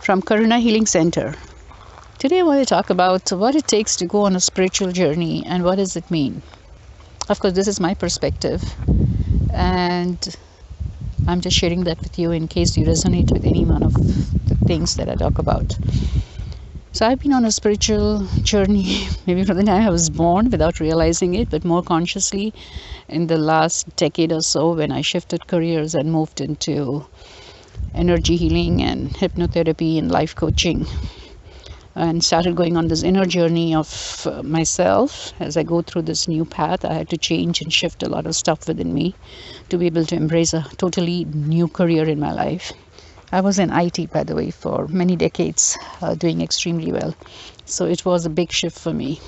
from Karuna Healing Center. Today I want to talk about what it takes to go on a spiritual journey and what does it mean. Of course, this is my perspective and I'm just sharing that with you in case you resonate with any one of the things that I talk about. So I've been on a spiritual journey maybe from the time I was born without realizing it, but more consciously in the last decade or so when I shifted careers and moved into energy healing and hypnotherapy and life coaching and started going on this inner journey of myself. As I go through this new path, I had to change and shift a lot of stuff within me to be able to embrace a totally new career in my life. I was in IT, by the way, for many decades, doing extremely well. So it was a big shift for me.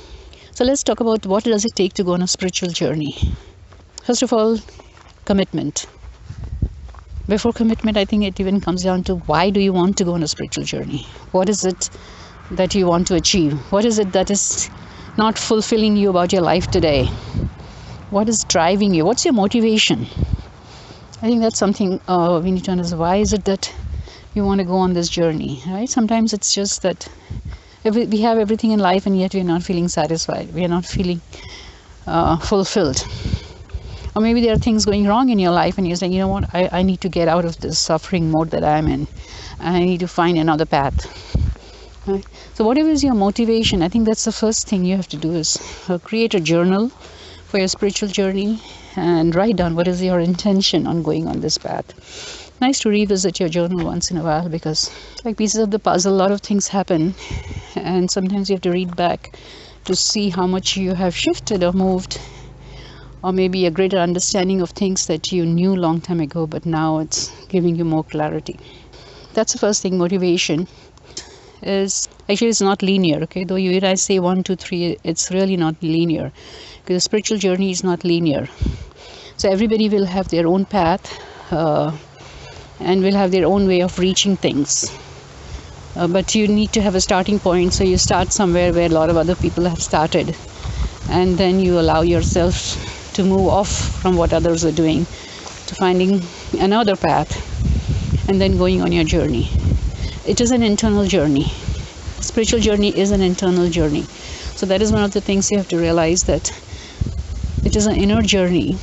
So let's talk about what does it take to go on a spiritual journey. First of all, commitment. Before commitment, I think it even comes down to why do you want to go on a spiritual journey? What is it that you want to achieve? What is it that is not fulfilling you about your life today? What is driving you? What's your motivation? I think that's something we need to understand. Why is it that you want to go on this journey, right? Sometimes it's just that we have everything in life and yet we're not feeling satisfied. We are not feeling fulfilled. Or maybe there are things going wrong in your life and you're saying, you know what, I need to get out of this suffering mode that I'm in. And I need to find another path. Right? So whatever is your motivation, I think that's the first thing you have to do is create a journal for your spiritual journey and write down what is your intention on going on this path. Nice to revisit your journal once in a while because like pieces of the puzzle, a lot of things happen and sometimes you have to read back to see how much you have shifted or moved, or maybe a greater understanding of things that you knew long time ago, but now it's giving you more clarity. That's the first thing. Motivation is actually it's not linear, okay? Though you guys say 1, 2, 3, it's really not linear because the spiritual journey is not linear. So everybody will have their own path and will have their own way of reaching things. But you need to have a starting point, so you start somewhere where a lot of other people have started, and then you allow yourself to move off from what others are doing to finding another path and then going on your journey. It is an internal journey. Spiritual journey is an internal journey. So that is one of the things you have to realize, that it is an inner journey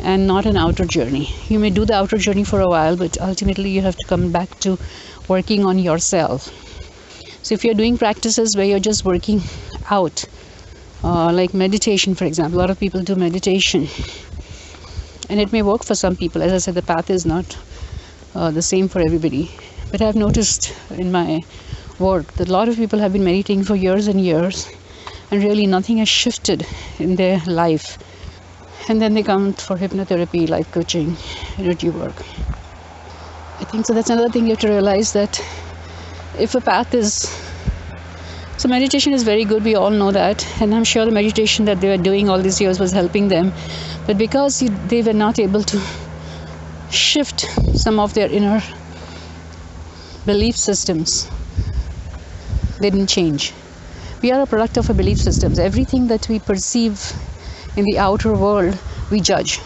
and not an outer journey. You may do the outer journey for a while, but ultimately you have to come back to working on yourself. So if you're doing practices where you're just working out, like meditation, for example. A lot of people do meditation and it may work for some people. As I said, the path is not the same for everybody, but I've noticed in my work that a lot of people have been meditating for years and years and really nothing has shifted in their life, and then they come for hypnotherapy, life coaching, energy work. I think so that's another thing you have to realize, that if a path is, so meditation is very good, we all know that, and I'm sure the meditation that they were doing all these years was helping them, but because they were not able to shift some of their inner belief systems, they didn't change. We are a product of our belief systems. Everything that we perceive in the outer world, we judge.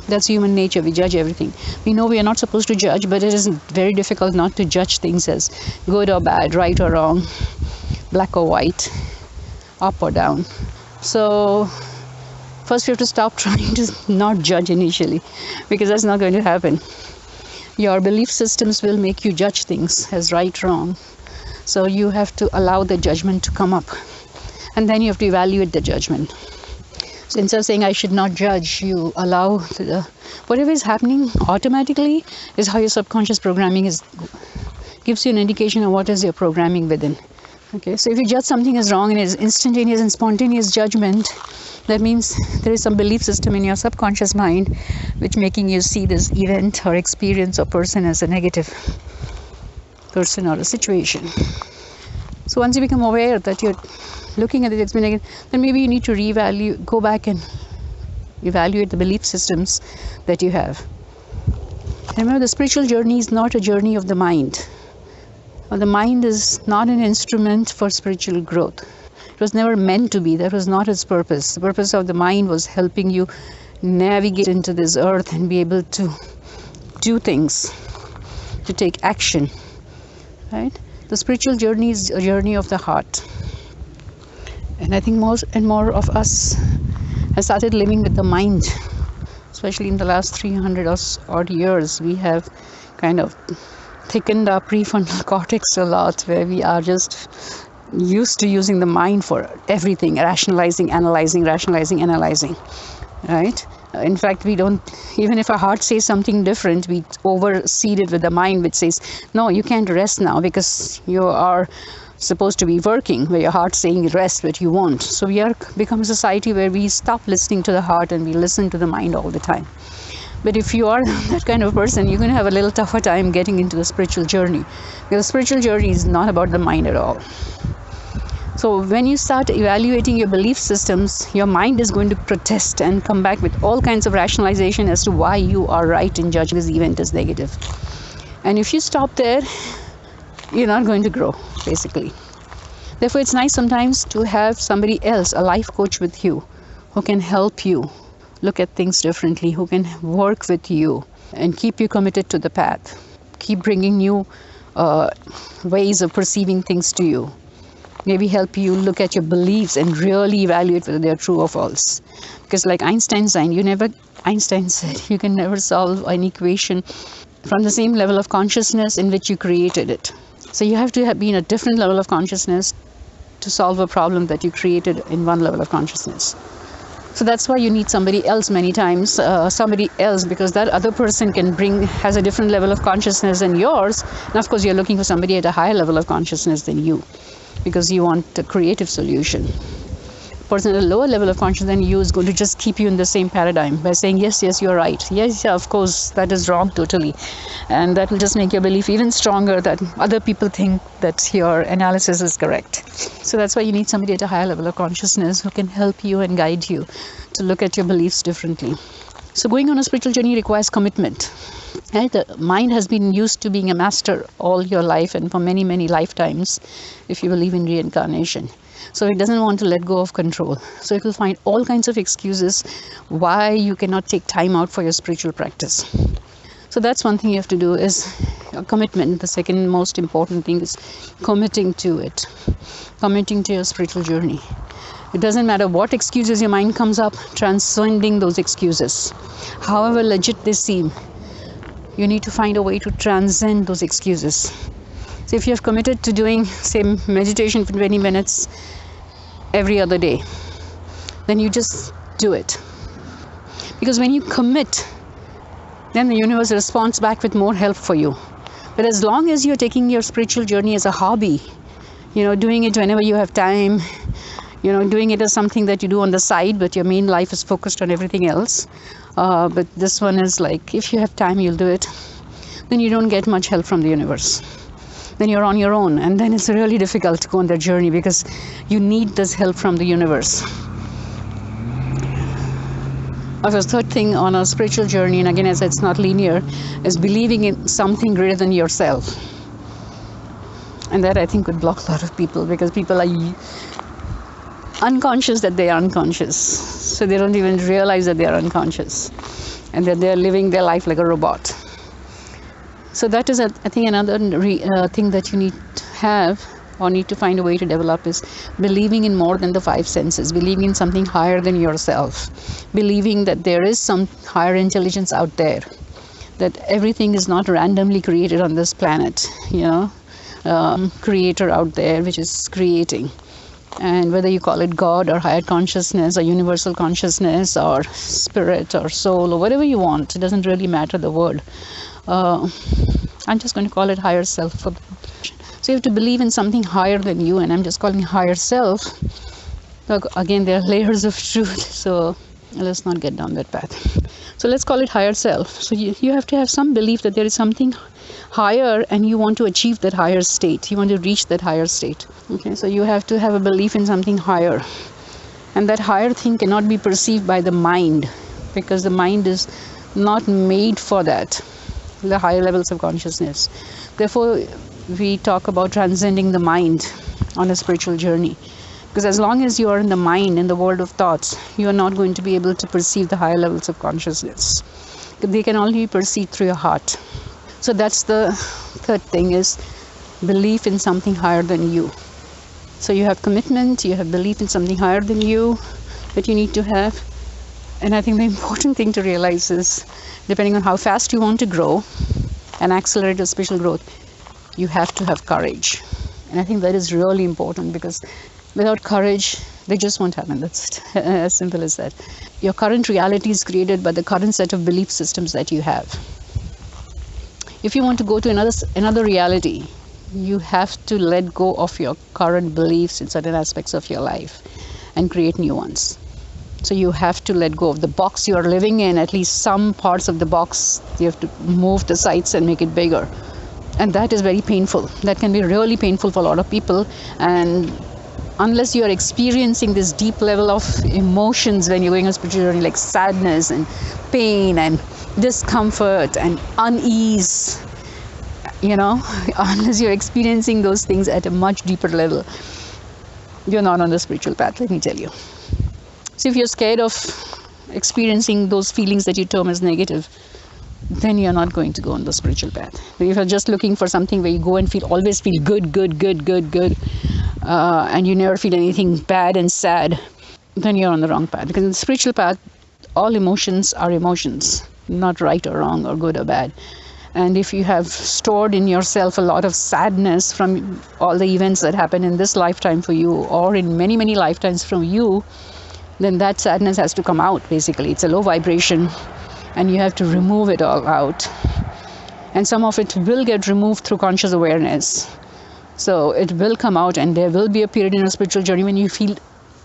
That's human nature. We judge everything. We know we are not supposed to judge, but it is very difficult not to judge things as good or bad, right or wrong, black or white, up or down. So first we have to stop trying to not judge initially, because that's not going to happen. Your belief systems will make you judge things as right, wrong. So you have to allow the judgment to come up, and then you have to evaluate the judgment. So instead of saying I should not judge, you allow whatever is happening automatically is how your subconscious programming gives you an indication of what is your programming within. Okay, so if you judge something as wrong and it's instantaneous and spontaneous judgment, that means there is some belief system in your subconscious mind which making you see this event or experience or person as a negative person or a situation. So once you become aware that you're looking at the experience, then maybe you need to go back and evaluate the belief systems that you have. Remember, the spiritual journey is not a journey of the mind. The mind is not an instrument for spiritual growth. It was never meant to be. That was not its purpose. The purpose of the mind was helping you navigate into this earth and be able to do things, to take action. right? The spiritual journey is a journey of the heart. And I think more and more of us have started living with the mind. Especially in the last 300 or odd years, we have kind of thickened our prefrontal cortex a lot, where we are just used to using the mind for everything, rationalizing, analyzing, right? In fact, we don't, even if our heart says something different, we overseed it with the mind, which says, no, you can't rest now because you are supposed to be working, where your heart's saying rest, but you won't. So we are become a society where we stop listening to the heart and we listen to the mind all the time. But if you are that kind of person, you're going to have a little tougher time getting into the spiritual journey, because the spiritual journey is not about the mind at all. So when you start evaluating your belief systems, your mind is going to protest and come back with all kinds of rationalization as to why you are right in judging this event as negative. And if you stop there, you're not going to grow, basically. Therefore, it's nice sometimes to have somebody else, a life coach with you, who can help you look at things differently, who can work with you and keep you committed to the path, keep bringing new ways of perceiving things to you. Maybe help you look at your beliefs and really evaluate whether they're true or false. Because like Einstein said, you can never solve an equation from the same level of consciousness in which you created it. So you have to be in a different level of consciousness to solve a problem that you created in one level of consciousness. So that's why you need somebody else many times, because that other person has a different level of consciousness than yours. And of course, you're looking for somebody at a higher level of consciousness than you, because you want a creative solution. A person at a lower level of consciousness than you is going to just keep you in the same paradigm by saying, yes, you're right. Yes, yeah, of course, that is wrong totally. And that will just make your belief even stronger that other people think that your analysis is correct. So that's why you need somebody at a higher level of consciousness who can help you and guide you to look at your beliefs differently. So going on a spiritual journey requires commitment. Right? The mind has been used to being a master all your life and for many, many lifetimes, if you believe in reincarnation. So it doesn't want to let go of control. So it will find all kinds of excuses why you cannot take time out for your spiritual practice. So that's one thing you have to do, is a commitment. The second most important thing is committing to it, committing to your spiritual journey. It doesn't matter what excuses your mind comes up, transcending those excuses. However legit they seem, you need to find a way to transcend those excuses. So if you have committed to doing, say, meditation for 20 minutes every other day, then you just do it. Because when you commit, then the universe responds back with more help for you. But as long as you're taking your spiritual journey as a hobby, doing it whenever you have time, doing it as something that you do on the side, but your main life is focused on everything else. But this one is like, if you have time, you'll do it. Then you don't get much help from the universe. Then you're on your own. And then it's really difficult to go on that journey, because you need this help from the universe. The third thing on a spiritual journey, and again, as it's not linear, is believing in something greater than yourself. And that, I think, would block a lot of people, because people are unconscious that they are unconscious. So they don't even realize that they are unconscious and that they're living their life like a robot. So that is, I think, another thing that you need to have, or need to find a way to develop, is believing in more than the five senses, believing in something higher than yourself, believing that there is some higher intelligence out there, that everything is not randomly created on this planet, creator out there which is creating. And whether you call it God or higher consciousness or universal consciousness or spirit or soul or whatever you want, it doesn't really matter the word. I'm just going to call it higher self. So you have to believe in something higher than you, and I'm just calling it higher self. Look, again, there are layers of truth, so let's not get down that path. So let's call it higher self. So you have to have some belief that there is something higher, and you want to achieve that higher state. You want to reach that higher state. Okay, so you have to have a belief in something higher. And that higher thing cannot be perceived by the mind, because the mind is not made for that, the higher levels of consciousness. Therefore, we talk about transcending the mind on a spiritual journey. Because as long as you are in the mind, in the world of thoughts, you are not going to be able to perceive the higher levels of consciousness. They can only be perceived through your heart. So that's the third thing, is belief in something higher than you. So you have commitment, you have belief in something higher than you that you need to have. And I think the important thing to realize is, depending on how fast you want to grow and accelerate your spiritual growth, you have to have courage. And I think that is really important, because without courage, they just won't happen. That's as simple as that. Your current reality is created by the current set of belief systems that you have. If you want to go to another reality, you have to let go of your current beliefs in certain aspects of your life and create new ones. So you have to let go of the box you are living in. At least some parts of the box, you have to move the sides and make it bigger. And that is very painful. That can be really painful for a lot of people. And unless you are experiencing this deep level of emotions when you're going on a spiritual journey, like sadness and pain and discomfort and unease, unless you're experiencing those things at a much deeper level, you're not on the spiritual path, let me tell you. So if you're scared of experiencing those feelings that you term as negative, then you're not going to go on the spiritual path. But if you're just looking for something where you go and always feel good, and you never feel anything bad and sad, then you're on the wrong path. Because in the spiritual path, all emotions are emotions, not right or wrong or good or bad. And if you have stored in yourself a lot of sadness from all the events that happen in this lifetime for you, or in many, many lifetimes from you, then that sadness has to come out, basically. It's a low vibration, and you have to remove it all out. And some of it will get removed through conscious awareness. So it will come out, and there will be a period in a spiritual journey when you feel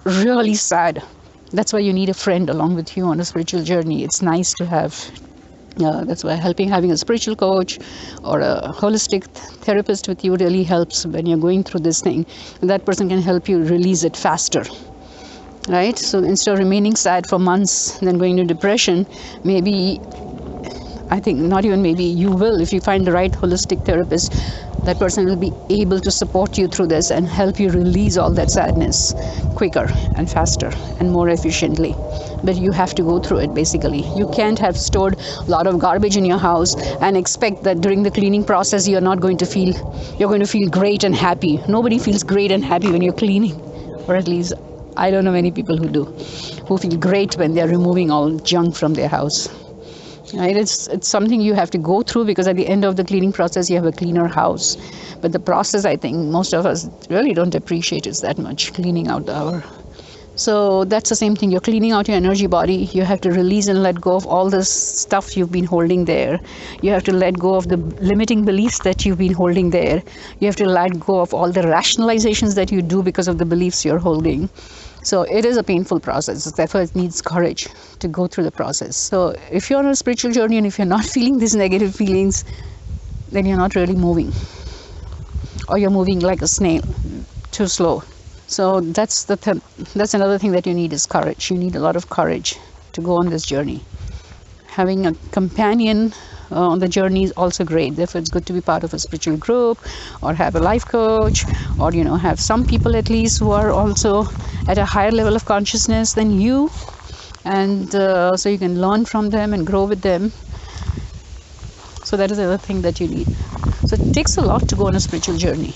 really sad. That's why you need a friend along with you on a spiritual journey. It's nice to have. That's why having a spiritual coach or a holistic therapist with you really helps when you're going through this thing. And that person can help you release it faster. Right? So instead of remaining sad for months, then going to depression, maybe, I think not even maybe, you will, if you find the right holistic therapist, that person will be able to support you through this and help you release all that sadness quicker and faster and more efficiently. But you have to go through it, basically. You can't have stored a lot of garbage in your house and expect that during the cleaning process you're going to feel great and happy. Nobody feels great and happy when you're cleaning, or at least I don't know many people who feel great when they're removing all junk from their house. Right? It's something you have to go through, because at the end of the cleaning process you have a cleaner house. But the process, I think most of us really don't appreciate it that much, cleaning out our. So that's the same thing. You're cleaning out your energy body. You have to release and let go of all this stuff you've been holding there. You have to let go of the limiting beliefs that you've been holding there. You have to let go of all the rationalizations that you do because of the beliefs you're holding. So it is a painful process. Therefore, it needs courage to go through the process. So if you're on a spiritual journey and if you're not feeling these negative feelings, then you're not really moving. Or you're moving like a snail, too slow. So that's another thing that you need, is courage. You need a lot of courage to go on this journey. Having a companion on the journey is also great. Therefore, it's good to be part of a spiritual group, or have a life coach, or have some people at least who are also at a higher level of consciousness than you, and so you can learn from them and grow with them. So that is the other thing that you need. So it takes a lot to go on a spiritual journey.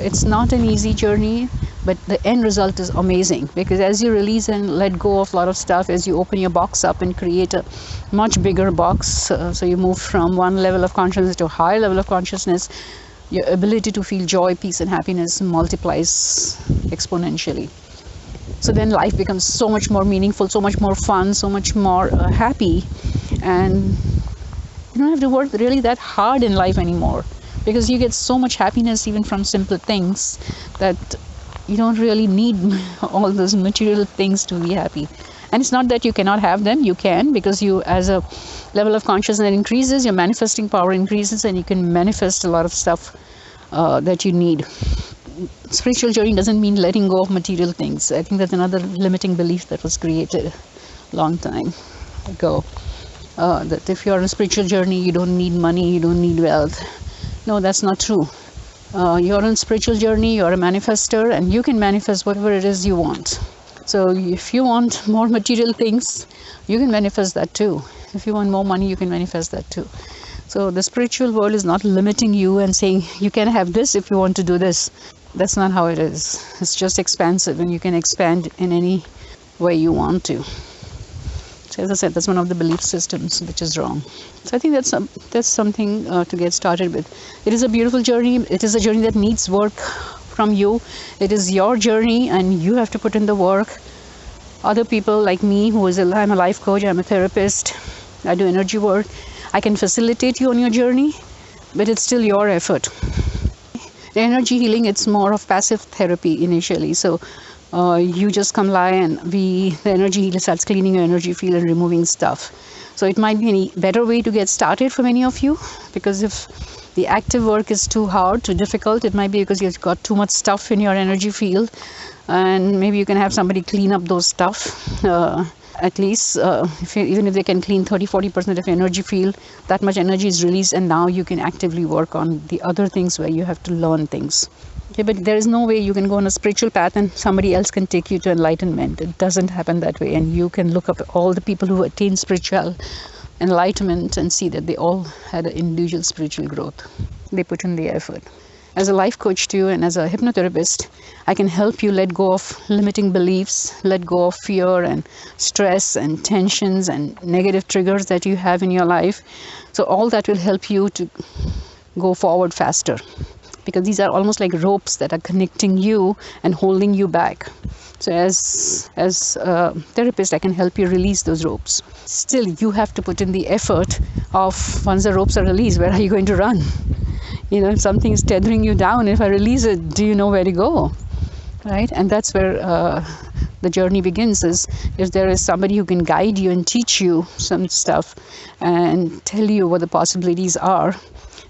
It's not an easy journey, but the end result is amazing, because as you release and let go of a lot of stuff, as you open your box up and create a much bigger box, so you move from one level of consciousness to a higher level of consciousness, your ability to feel joy, peace and happiness multiplies exponentially. So then life becomes so much more meaningful, so much more fun, so much more happy, and you don't have to work really that hard in life anymore, because you get so much happiness even from simple things that you don't really need all those material things to be happy. And it's not that you cannot have them. You can, because you, as a level of consciousness increases, your manifesting power increases, and you can manifest a lot of stuff that you need. Spiritual journey doesn't mean letting go of material things. I think that's another limiting belief that was created a long time ago, that if you're on a spiritual journey, you don't need money, you don't need wealth. No, that's not true. You're on a spiritual journey, you're a manifester, and you can manifest whatever it is you want. So if you want more material things, you can manifest that too. If you want more money, you can manifest that too. So the spiritual world is not limiting you and saying you can have this if you want to do this. That's not how it is. It's just expansive, and you can expand in any way you want to. So as I said, that's one of the belief systems which is wrong. So I think that's something to get started with. It is a beautiful journey. It is a journey that needs work from you. It is your journey, and you have to put in the work. Other people like me, I'm a life coach, I'm a therapist, I do energy work. I can facilitate you on your journey, but it's still your effort. The energy healing, it's more of passive therapy initially. So you just come lie, and the energy healer starts cleaning your energy field and removing stuff. So it might be a better way to get started for many of you, because if the active work is too hard, too difficult, it might be because you've got too much stuff in your energy field, and maybe you can have somebody clean up those stuff. At least even if they can clean 30-40% of energy field, that much energy is released, and now you can actively work on the other things where you have to learn things. Okay, but there is no way you can go on a spiritual path and somebody else can take you to enlightenment. It doesn't happen that way. And you can look up all the people who attain spiritual enlightenment and see that they all had an individual spiritual growth. They put in the effort. As a life coach too, and as a hypnotherapist, I can help you let go of limiting beliefs, let go of fear and stress and tensions and negative triggers that you have in your life. So all that will help you to go forward faster, because these are almost like ropes that are connecting you and holding you back. So as a therapist, I can help you release those ropes. Still, you have to put in the effort of, once the ropes are released, where are you going to run? If something is tethering you down, if I release it, do you know where to go? Right? And that's where the journey begins, is if there is somebody who can guide you and teach you some stuff and tell you what the possibilities are,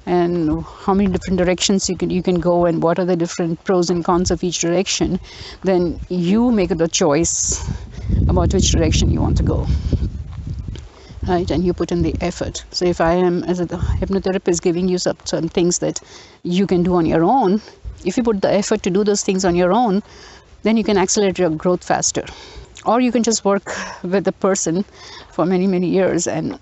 and how many different directions you can go, and what are the different pros and cons of each direction, then you make the choice about which direction you want to go. Right? And you put in the effort. So if I am, as a hypnotherapist, giving you some things that you can do on your own, if you put the effort to do those things on your own, then you can accelerate your growth faster. Or you can just work with the person for many, many years and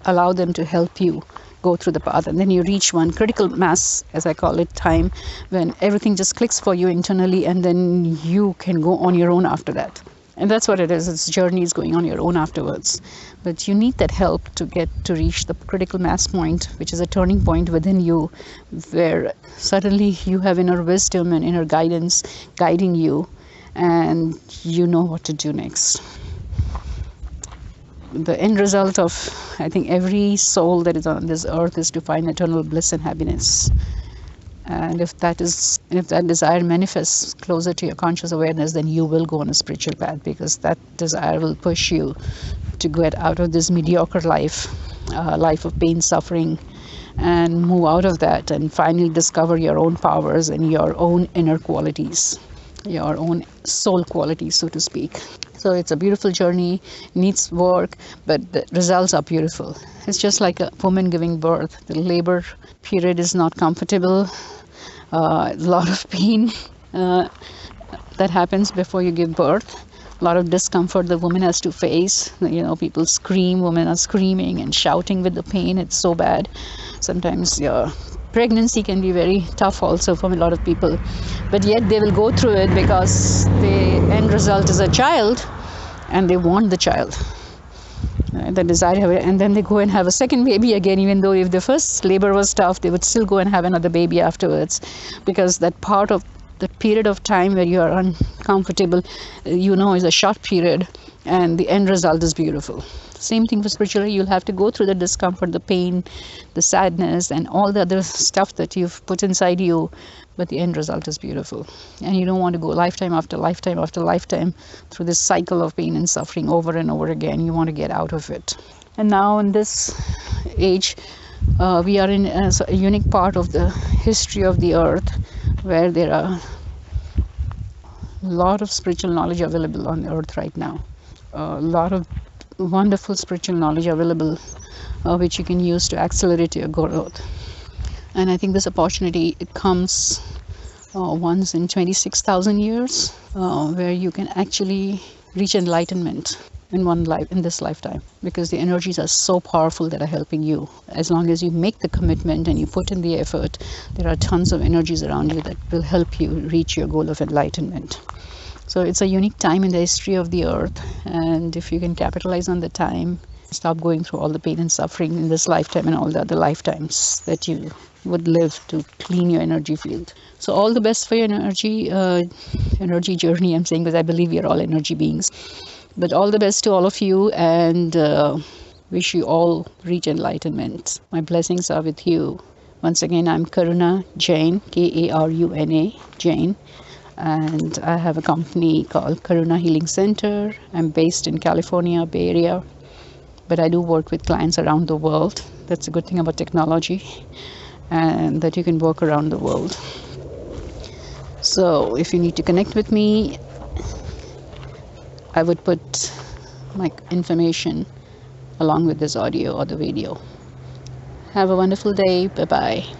allow them to help you go through the path, and then you reach one critical mass, as I call it, time, when everything just clicks for you internally, and then you can go on your own after that. And that's what it is. It's journey is going on your own afterwards. But you need that help to reach the critical mass point, which is a turning point within you, where suddenly you have inner wisdom and inner guidance guiding you, and you know what to do next. The end result of, I think, every soul that is on this earth is to find eternal bliss and happiness. And if that desire manifests closer to your conscious awareness, then you will go on a spiritual path, because that desire will push you to get out of this mediocre life of pain, suffering, and move out of that and finally discover your own powers and your own inner qualities, your own soul qualities, so to speak. So it's a beautiful journey, needs work, but the results are beautiful. It's just like a woman giving birth. The labor period is not comfortable. A lot of pain that happens before you give birth. A lot of discomfort the woman has to face. People scream, women are screaming and shouting with the pain. It's so bad. Sometimes pregnancy can be very tough also for a lot of people, but yet they will go through it because the end result is a child, and they want the child, the desire, and then they go and have a second baby again. Even though if the first labor was tough, they would still go and have another baby afterwards, because that part of the period of time where you are uncomfortable, is a short period, and the end result is beautiful. Same thing for spirituality. You'll have to go through the discomfort, the pain, the sadness, and all the other stuff that you've put inside you, but the end result is beautiful. And you don't want to go lifetime after lifetime after lifetime through this cycle of pain and suffering over and over again. You want to get out of it. And now in this age, we are in a unique part of the history of the earth, where there are a lot of spiritual knowledge available on earth right now. A lot of wonderful spiritual knowledge available, which you can use to accelerate your growth. And I think this opportunity, it comes once in 26,000 years, where you can actually reach enlightenment. in one life, in this lifetime, because the energies are so powerful that are helping you. As long as you make the commitment and you put in the effort, there are tons of energies around you that will help you reach your goal of enlightenment. So it's a unique time in the history of the earth, and if you can capitalize on the time, stop going through all the pain and suffering in this lifetime and all the other lifetimes that you would live to clean your energy field. So all the best for your energy journey, I'm saying, because I believe we are all energy beings. But all the best to all of you, and wish you all reach enlightenment. My blessings are with you. Once again, I'm Karuna Jain, Karuna Jain, and I have a company called Karuna Healing Center. I'm based in California, Bay Area, but I do work with clients around the world. That's a good thing about technology, and that you can work around the world. So if you need to connect with me, I would put my information along with this audio or the video. Have a wonderful day. Bye-bye.